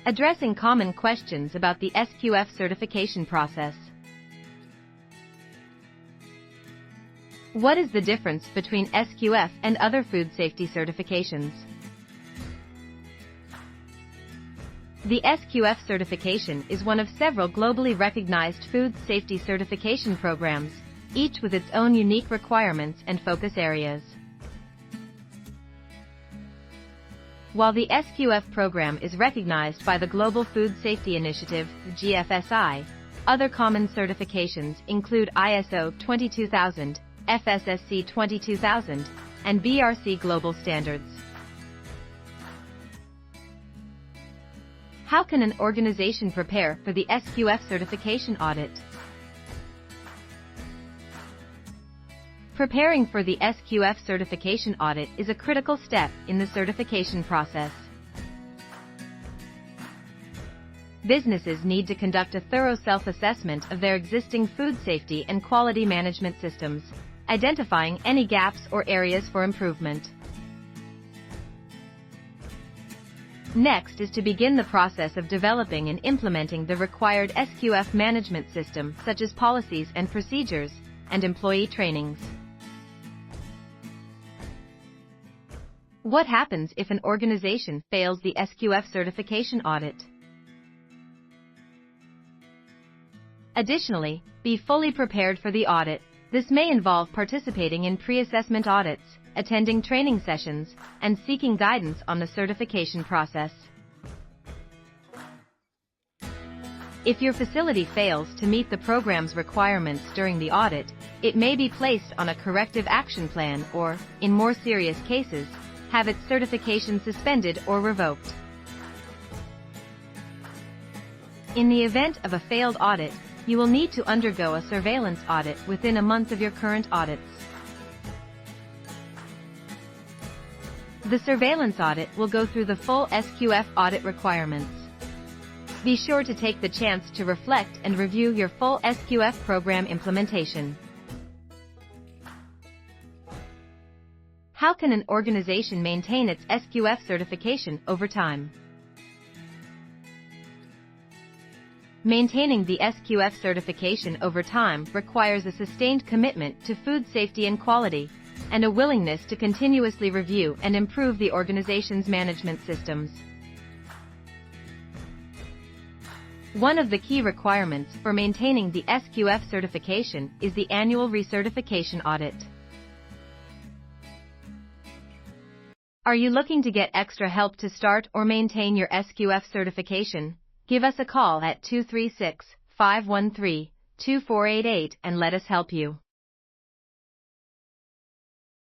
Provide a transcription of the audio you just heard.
addressing common questions about the SQF certification process. What is the difference between SQF and other food safety certifications? The SQF certification is one of several globally recognized food safety certification programs, each with its own unique requirements and focus areas. While the SQF program is recognized by the Global Food Safety Initiative, GFSI, other common certifications include ISO 22000, FSSC 22000, and BRC Global Standards. How can an organization prepare for the SQF certification audit? Preparing for the SQF certification audit is a critical step in the certification process. Businesses need to conduct a thorough self-assessment of their existing food safety and quality management systems, identifying any gaps or areas for improvement. Next is to begin the process of developing and implementing the required SQF management system, such as policies and procedures, and employee trainings. What happens if an organization fails the SQF certification audit? Additionally, be fully prepared for the audit. This may involve participating in pre-assessment audits, attending training sessions, and seeking guidance on the certification process. If your facility fails to meet the program's requirements during the audit, it may be placed on a corrective action plan or, in more serious cases, have its certification suspended or revoked. In the event of a failed audit, you will need to undergo a surveillance audit within a month of your current audits. The surveillance audit will go through the full SQF audit requirements. Be sure to take the chance to reflect and review your full SQF program implementation. How can an organization maintain its SQF certification over time? Maintaining the SQF certification over time requires a sustained commitment to food safety and quality, and a willingness to continuously review and improve the organization's management systems. One of the key requirements for maintaining the SQF certification is the annual recertification audit. Are you looking to get extra help to start or maintain your SQF certification? Give us a call at 236-513-2488 and let us help you.